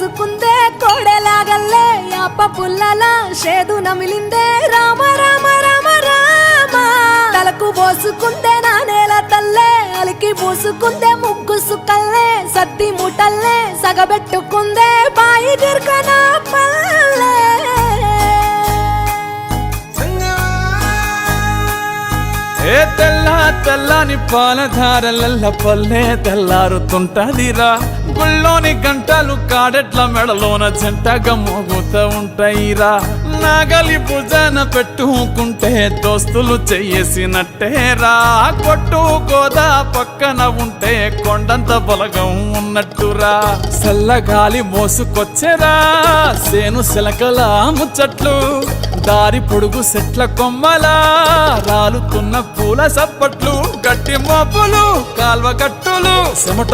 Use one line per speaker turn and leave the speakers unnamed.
పోసుకుందే కోడెలాగల్లే యాప పుల్లలా షేదు నమిలిందే రామ రామ రామ రామ తలకు పోసుకుందే నా నేల తల్లే అలికి పూసుకుందే ముగ్గు సుక్కల్లే సత్తి ముటల్లే సగబెట్టుకుందే బాయి గిర్కన పల్లె
ఏ తెల్ల తెల్లని పాలధారలల్ల పల్లె తెల్లారుతుంటదిరా గుళ్ళోని గంటలు కాడెట్ల మెడలోన జంటగా మోగుతూ ఉంటాయిరా నాగలి భుజాన పెట్టుకుంటే దోస్తులు చెయ్యేసినట్టేరా కొట్టు గోదా పక్కన ఉంటే కొండంత బలగం ఉన్నట్టురా చల్లగాలి మోసుకొచ్చెరా సేను శిలకల ముచ్చట్లు దారి పొడుగు సెట్ల కొమ్మలా రాలుతున్న పూల సప్పట్లు గట్టి మోపులు కాల్వ కట్టులు చెమట